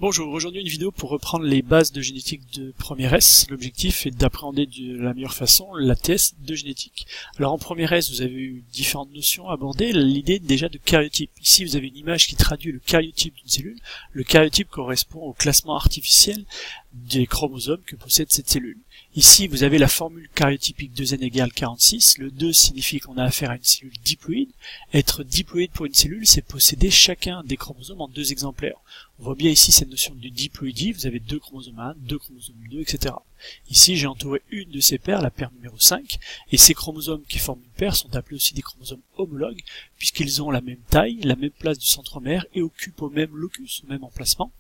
Bonjour, aujourd'hui une vidéo pour reprendre les bases de génétique de première S. L'objectif est d'appréhender de la meilleure façon la thèse de génétique. Alors en première S, vous avez eu différentes notions abordées, l'idée déjà de karyotype. Ici vous avez une image qui traduit le karyotype d'une cellule. Le karyotype correspond au classement artificiel des chromosomes que possède cette cellule. Ici vous avez la formule karyotypique 2n égale 46. Le 2 signifie qu'on a affaire à une cellule diploïde. Être diploïde pour une cellule, c'est posséder chacun des chromosomes en 2 exemplaires. On voit bien ici cette notion de diploïdie, vous avez 2 chromosomes 1, 2 chromosomes 2, etc. Ici j'ai entouré une de ces paires, la paire numéro 5, et ces chromosomes qui forment une paire sont appelés aussi des chromosomes homologues, puisqu'ils ont la même taille, la même place du centromère, et occupent au même locus, au même emplacement,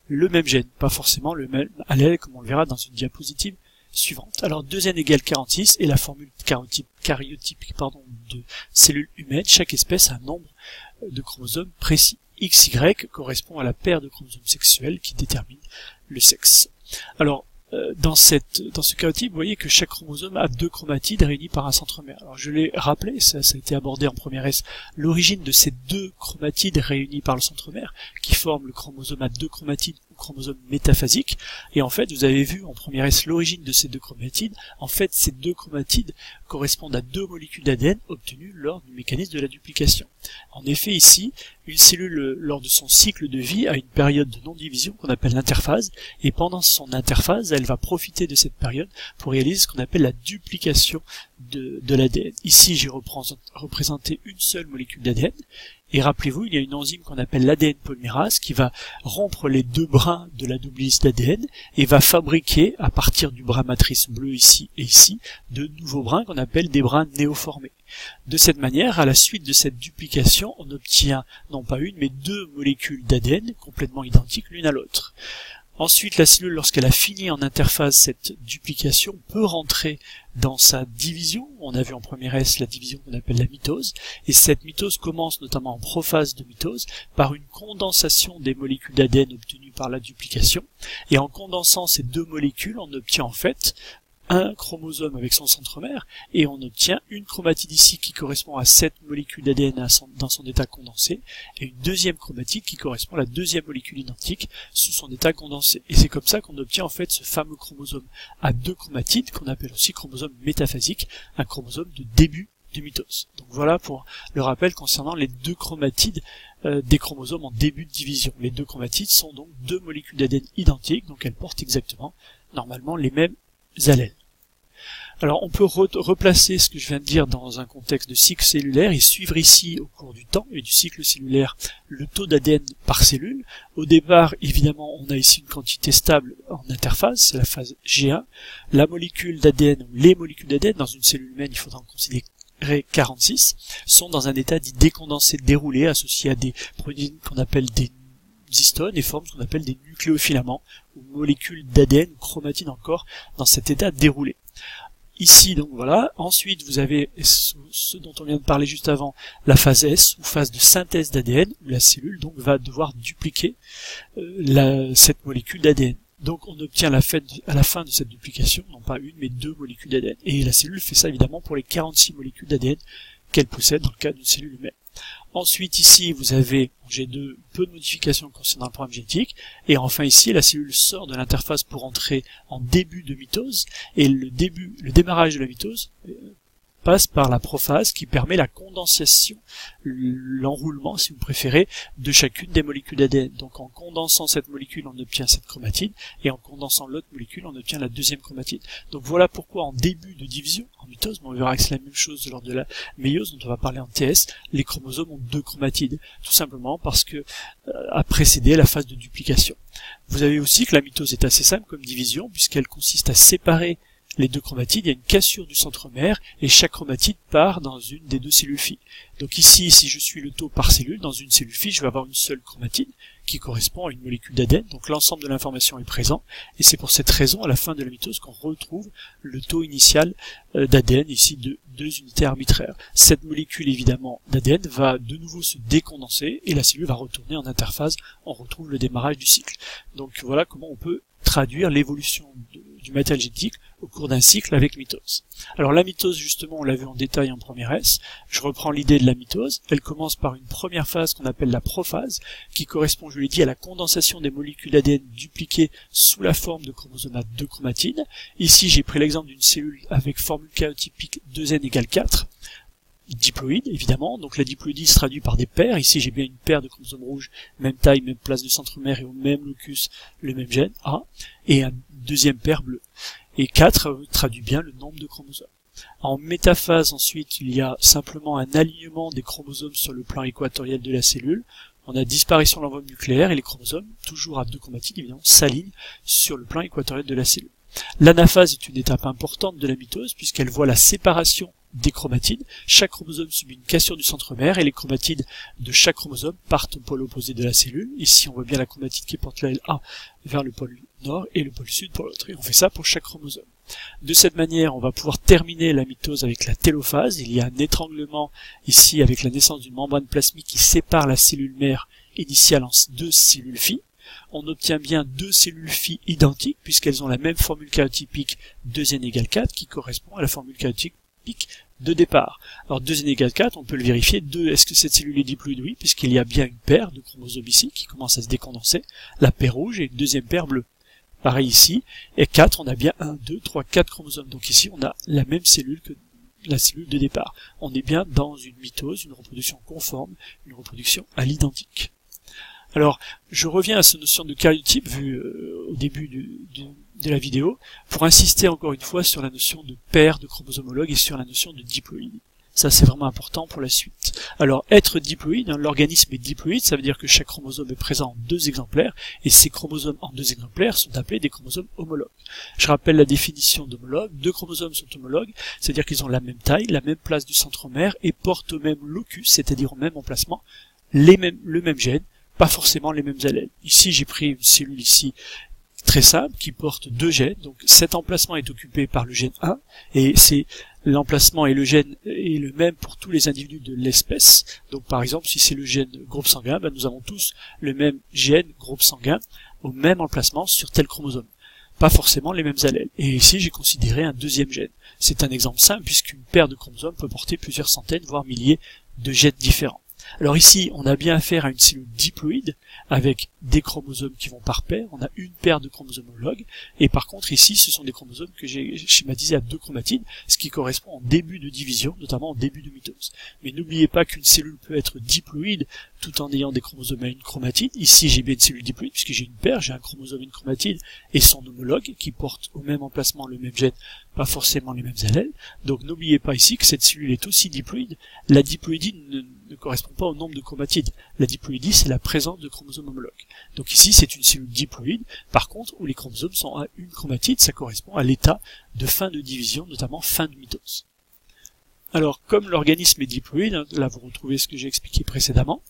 le même gène, pas forcément le même allèle comme on le verra dans une diapositive suivante. Alors 2n égale 46 est la formule karyotypique de cellules humaines. Chaque espèce a un nombre de chromosomes précis. XY correspond à la paire de chromosomes sexuels qui détermine le sexe. Alors dans ce karyotype, vous voyez que chaque chromosome a 2 chromatides réunies par un centromère. Alors je l'ai rappelé, ça a été abordé en première S, l'origine de ces 2 chromatides réunies par le centromère qui forment le chromosome à 2 chromatides ou chromosome métaphasique. Et en fait, vous avez vu en première S l'origine de ces 2 chromatides. En fait, ces 2 chromatides correspondent à 2 molécules d'ADN obtenues lors du mécanisme de la duplication. En effet, ici, une cellule, lors de son cycle de vie, a une période de non-division qu'on appelle l'interphase, et pendant son interphase, elle va profiter de cette période pour réaliser ce qu'on appelle la duplication de l'ADN. Ici, j'ai représenté une seule molécule d'ADN, et rappelez-vous, il y a une enzyme qu'on appelle l'ADN polymérase qui va rompre les 2 brins de la double hélice d'ADN et va fabriquer, à partir du brin matrice bleu ici et ici, de nouveaux brins qu'on appelle des brins néoformés. De cette manière, à la suite de cette duplication, on obtient non pas une, mais 2 molécules d'ADN complètement identiques l'une à l'autre. Ensuite, la cellule, lorsqu'elle a fini en interphase cette duplication, peut rentrer dans sa division. On a vu en première S la division qu'on appelle la mitose, et cette mitose commence notamment en prophase de mitose par une condensation des molécules d'ADN obtenues par la duplication, et en condensant ces 2 molécules, on obtient en fait un chromosome avec son centromère, et on obtient une chromatide ici qui correspond à cette molécule d'ADN dans son état condensé, et une deuxième chromatide qui correspond à la deuxième molécule identique sous son état condensé. Et c'est comme ça qu'on obtient en fait ce fameux chromosome à 2 chromatides, qu'on appelle aussi chromosome métaphasique, un chromosome de début de mitose. Donc voilà pour le rappel concernant les 2 chromatides des chromosomes en début de division. Les 2 chromatides sont donc 2 molécules d'ADN identiques, donc elles portent exactement, normalement, les mêmes allèles. Alors on peut replacer ce que je viens de dire dans un contexte de cycle cellulaire et suivre ici au cours du temps et du cycle cellulaire le taux d'ADN par cellule. Au départ, évidemment, on a ici une quantité stable en interphase, c'est la phase G1. La molécule d'ADN, ou les molécules d'ADN dans une cellule humaine, il faudra en considérer 46, sont dans un état dit décondensé déroulé associé à des protéines qu'on appelle des histones et forment ce qu'on appelle des nucléofilaments ou molécules d'ADN ou chromatines encore dans cet état déroulé. Ici, donc voilà. Ensuite, vous avez ce dont on vient de parler juste avant, la phase S, ou phase de synthèse d'ADN, où la cellule donc va devoir dupliquer cette molécule d'ADN. Donc on obtient à la fin de cette duplication, non pas une, mais 2 molécules d'ADN. Et la cellule fait ça évidemment pour les 46 molécules d'ADN qu'elle possède dans le cas d'une cellule humaine. Ensuite ici vous avez en G2 peu de modifications concernant le programme génétique, et enfin ici la cellule sort de l'interphase pour entrer en début de mitose, et le démarrage de la mitose passe par la prophase qui permet la condensation, l'enroulement si vous préférez, de chacune des molécules d'ADN. Donc en condensant cette molécule on obtient cette chromatide, et en condensant l'autre molécule on obtient la deuxième chromatide. Donc voilà pourquoi en début de division, en mitose, mais on verra que c'est la même chose lors de la méiose dont on va parler en TS, les chromosomes ont 2 chromatides, tout simplement parce que a précédé la phase de duplication. Vous avez aussi que la mitose est assez simple comme division, puisqu'elle consiste à séparer les 2 chromatides, il y a une cassure du centromère et chaque chromatide part dans une des 2 cellules filles. Donc ici, si je suis le taux par cellule, dans une cellule fille, je vais avoir une seule chromatide qui correspond à une molécule d'ADN, donc l'ensemble de l'information est présent, et c'est pour cette raison, à la fin de la mitose, qu'on retrouve le taux initial d'ADN, ici de 2 unités arbitraires. Cette molécule, évidemment, d'ADN va de nouveau se décondenser, et la cellule va retourner en interphase, on retrouve le démarrage du cycle. Donc voilà comment on peut traduire l'évolution du matériel génétique au cours d'un cycle avec mitose. Alors la mitose, justement, on l'a vu en détail en première S. Je reprends l'idée de la mitose. Elle commence par une première phase qu'on appelle la prophase, qui correspond, je l'ai dit, à la condensation des molécules ADN dupliquées sous la forme de chromosomates de chromatine. Ici, j'ai pris l'exemple d'une cellule avec formule karyotypique 2n égale 4. Diploïde, évidemment. Donc la diploïdie se traduit par des paires. Ici, j'ai bien une paire de chromosomes rouges, même taille, même place de centromère et au même locus, le même gène, A, et une deuxième paire bleue. Et 4 traduit bien le nombre de chromosomes. En métaphase, ensuite, il y a simplement un alignement des chromosomes sur le plan équatorial de la cellule. On a disparition de l'enveloppe nucléaire et les chromosomes, toujours à 2 chromatides, évidemment, s'alignent sur le plan équatorial de la cellule. L'anaphase est une étape importante de la mitose puisqu'elle voit la séparation des chromatides. Chaque chromosome subit une cassure du centromère et les chromatides de chaque chromosome partent au pôle opposé de la cellule. Ici, on voit bien la chromatide qui porte la LA vers le pôle nord et le pôle sud pour l'autre. Et on fait ça pour chaque chromosome. De cette manière, on va pouvoir terminer la mitose avec la télophase. Il y a un étranglement ici avec la naissance d'une membrane plasmique qui sépare la cellule mère initiale en 2 cellules filles. On obtient bien 2 cellules filles identiques puisqu'elles ont la même formule karyotypique 2n égale 4 qui correspond à la formule karyotypique de départ. Alors 2n égale 4, on peut le vérifier. 2, est-ce que cette cellule est diploïde? Oui, puisqu'il y a bien une paire de chromosomes ici qui commence à se décondenser, la paire rouge et une deuxième paire bleue. Pareil ici. Et 4, on a bien 1, 2, 3, 4 chromosomes. Donc ici, on a la même cellule que la cellule de départ. On est bien dans une mitose, une reproduction conforme, une reproduction à l'identique. Alors, je reviens à cette notion de karyotype vue au début de la vidéo, pour insister encore une fois sur la notion de paire de chromosomes homologues et sur la notion de diploïde. Ça, c'est vraiment important pour la suite. Alors, être diploïde, l'organisme est diploïde, ça veut dire que chaque chromosome est présent en 2 exemplaires, et ces chromosomes en 2 exemplaires sont appelés des chromosomes homologues. Je rappelle la définition d'homologue. 2 chromosomes sont homologues, c'est-à-dire qu'ils ont la même taille, la même place du centromère, et portent au même locus, c'est-à-dire au même emplacement, le même gène, pas forcément les mêmes allèles. Ici, j'ai pris une cellule ici très simple qui porte 2 gènes. Donc cet emplacement est occupé par le gène 1 et c'est l'emplacement et le gène est le même pour tous les individus de l'espèce. Donc par exemple, si c'est le gène groupe sanguin, nous avons tous le même gène groupe sanguin au même emplacement sur tel chromosome. Pas forcément les mêmes allèles. Et ici, j'ai considéré un deuxième gène. C'est un exemple simple puisqu'une paire de chromosomes peut porter plusieurs centaines, voire milliers de gènes différents. Alors ici, on a bien affaire à une cellule diploïde avec des chromosomes qui vont par paire. On a une paire de chromosomes homologues. Et par contre, ici, ce sont des chromosomes que j'ai schématisés à 2 chromatides, ce qui correspond en début de division, notamment en début de mitose. Mais n'oubliez pas qu'une cellule peut être diploïde tout en ayant des chromosomes à une chromatide. Ici, j'ai bien une cellule diploïde puisque j'ai une paire, j'ai un chromosome et une chromatide et son homologue qui porte au même emplacement le même gène, pas forcément les mêmes allèles. Donc n'oubliez pas ici que cette cellule est aussi diploïde. La diploïdie ne correspond pas au nombre de chromatides. La diploïdie, c'est la présence de chromosomes homologues. Donc ici, c'est une cellule diploïde. Par contre, où les chromosomes sont à une chromatide, ça correspond à l'état de fin de division, notamment fin de mitose. Alors, comme l'organisme est diploïde, là vous retrouvez ce que j'ai expliqué précédemment,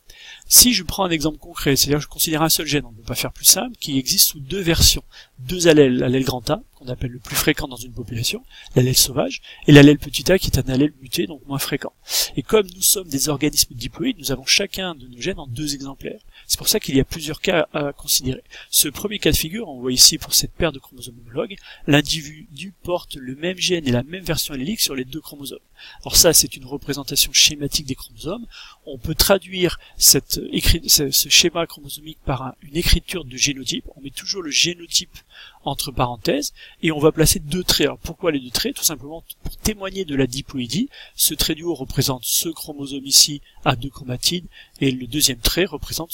si je prends un exemple concret, c'est-à-dire que je considère un seul gène, on ne peut pas faire plus simple, qui existe sous 2 versions, 2 allèles, l'allèle grand A, qu'on appelle le plus fréquent dans une population, l'allèle sauvage, et l'allèle petit a qui est un allèle muté, donc moins fréquent. Et comme nous sommes des organismes diploïdes, nous avons chacun de nos gènes en 2 exemplaires. C'est pour ça qu'il y a plusieurs cas à considérer. Ce premier cas de figure, on voit ici pour cette paire de chromosomes homologues, l'individu porte le même gène et la même version allélique sur les 2 chromosomes. Alors ça, c'est une représentation schématique des chromosomes. On peut traduire ce schéma chromosomique par une écriture de génotype. On met toujours le génotype entre parenthèses et on va placer 2 traits. Alors pourquoi les 2 traits? Tout simplement pour témoigner de la diploïdie. Ce trait du haut représente ce chromosome ici à 2 chromatides et le deuxième trait représente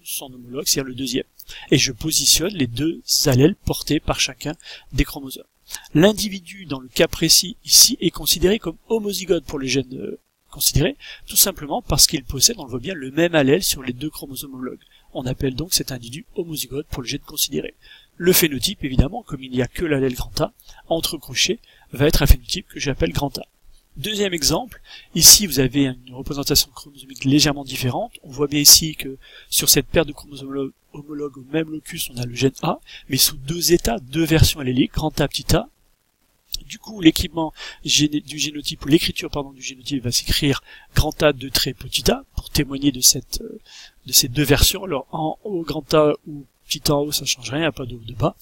son homologue, c'est-à-dire le deuxième. Et je positionne les 2 allèles portés par chacun des chromosomes. L'individu, dans le cas précis ici, est considéré comme homozygote pour les gènes considérés, tout simplement parce qu'il possède, on le voit bien, le même allèle sur les 2 chromosomes homologues. On appelle donc cet individu homozygote pour le gène considéré. Le phénotype, évidemment, comme il n'y a que l'allèle grand A, entre crochets, va être un phénotype que j'appelle grand A. Deuxième exemple, ici vous avez une représentation chromosomique légèrement différente. On voit bien ici que sur cette paire de chromosomes homologues au même locus, on a le gène A, mais sous 2 états, 2 versions alléliques, grand A, petit a. Du coup, l'équipement du génotype, ou l'écriture du génotype va s'écrire grand A, 2 traits, petit a, pour témoigner de ces 2 versions. Alors en haut grand A ou petit a en haut, ça change rien, pas de haut, de bas.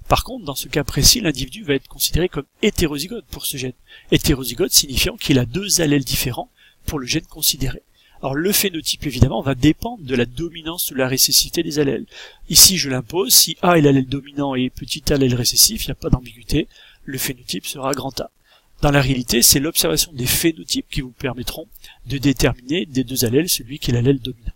Par contre, dans ce cas précis, l'individu va être considéré comme hétérozygote pour ce gène. Hétérozygote signifiant qu'il a 2 allèles différents pour le gène considéré. Alors le phénotype, évidemment, va dépendre de la dominance ou de la récessivité des allèles. Ici, je l'impose, si A est l'allèle dominant et petit a l'allèle récessif, il n'y a pas d'ambiguïté, le phénotype sera grand A. Dans la réalité, c'est l'observation des phénotypes qui vous permettront de déterminer des 2 allèles celui qui est l'allèle dominant.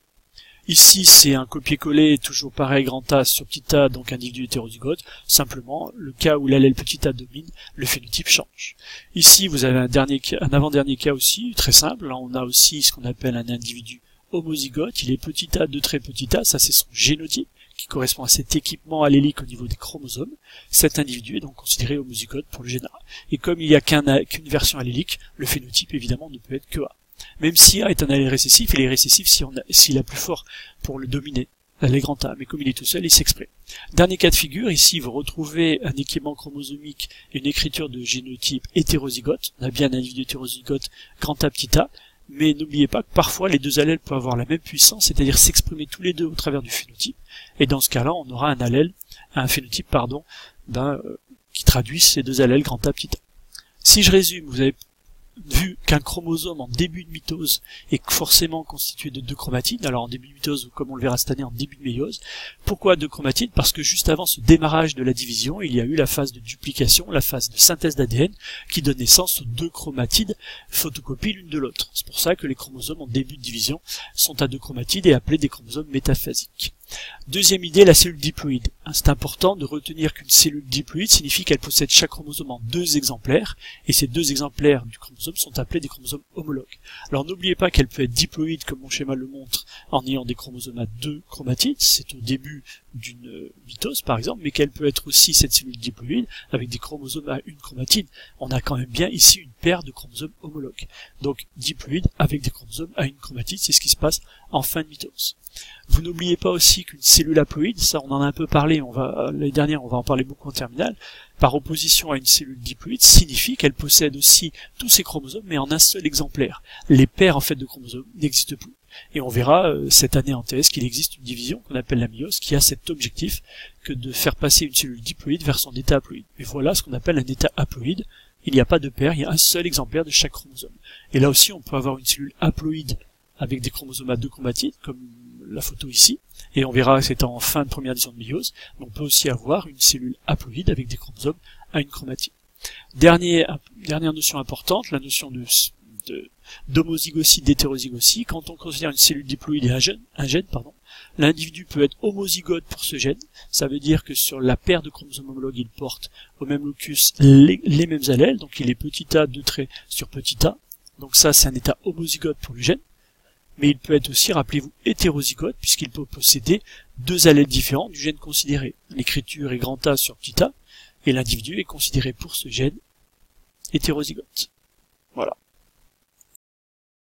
Ici, c'est un copier-coller, toujours pareil, grand A sur petit a, donc individu hétérozygote. Simplement, le cas où l'allèle petit a domine, le phénotype change. Ici, vous avez un avant-dernier cas aussi, très simple. Là, on a aussi ce qu'on appelle un individu homozygote. Il est petit a de très petit a, ça c'est son génotype, qui correspond à cet équipement allélique au niveau des chromosomes. Cet individu est donc considéré homozygote pour le gène A. Et comme il n'y a qu'une version allélique, le phénotype, évidemment, ne peut être que A. Même si A est un allèle récessif, il est récessif s'il a plus fort pour le dominer, l'allèle grand A, mais comme il est tout seul, il s'exprime. Dernier cas de figure, ici vous retrouvez un équipement chromosomique et une écriture de génotype hétérozygote. On a bien un individu hétérozygote grand A petit a, mais n'oubliez pas que parfois les 2 allèles peuvent avoir la même puissance, c'est-à-dire s'exprimer tous les 2 au travers du phénotype, et dans ce cas-là, on aura un phénotype qui traduit ces 2 allèles grand A petit a. Si je résume, vous avez vu qu'un chromosome en début de mitose est forcément constitué de 2 chromatides, alors en début de mitose, ou comme on le verra cette année, en début de méiose. Pourquoi 2 chromatides? Parce que juste avant ce démarrage de la division, il y a eu la phase de duplication, la phase de synthèse d'ADN, qui donne naissance aux 2 chromatides photocopies l'une de l'autre. C'est pour ça que les chromosomes en début de division sont à 2 chromatides et appelés des chromosomes métaphasiques. Deuxième idée, la cellule diploïde. C'est important de retenir qu'une cellule diploïde signifie qu'elle possède chaque chromosome en 2 exemplaires, et ces 2 exemplaires du chromosome sont appelés des chromosomes homologues. Alors n'oubliez pas qu'elle peut être diploïde, comme mon schéma le montre, en ayant des chromosomes à 2 chromatides, c'est au début d'une mitose par exemple, mais qu'elle peut être aussi cette cellule diploïde avec des chromosomes à 1 chromatide. On a quand même bien ici une paire de chromosomes homologues. Donc diploïde avec des chromosomes à 1 chromatide, c'est ce qui se passe en fin de mitose. Vous n'oubliez pas aussi qu'une cellule haploïde, ça on en a un peu parlé, l'année dernière on va en parler beaucoup en terminale, par opposition à une cellule diploïde, signifie qu'elle possède aussi tous ses chromosomes mais en un seul exemplaire. Les paires en fait de chromosomes n'existent plus. Et on verra cette année en TS qu'il existe une division qu'on appelle la méiose qui a cet objectif que de faire passer une cellule diploïde vers son état haploïde. Et voilà ce qu'on appelle un état haploïde. Il n'y a pas de paire, il y a un seul exemplaire de chaque chromosome. Et là aussi on peut avoir une cellule haploïde avec des chromosomes à 2 chromatides, comme la photo ici, et on verra que c'est en fin de première division de méiose, mais on peut aussi avoir une cellule haploïde avec des chromosomes à 1 chromatide. Dernière notion importante, la notion d'homozygosie, d'hétérozygosie. Quand on considère une cellule diploïde et un gène, l'individu peut être homozygote pour ce gène, ça veut dire que sur la paire de chromosomes homologues, il porte au même locus les mêmes allèles, donc il est petit a 2 traits sur petit a, donc ça c'est un état homozygote pour le gène. Mais il peut être aussi, rappelez-vous, hétérozygote, puisqu'il peut posséder 2 allèles différents du gène considéré. L'écriture est grand A sur petit a, et l'individu est considéré pour ce gène hétérozygote. Voilà.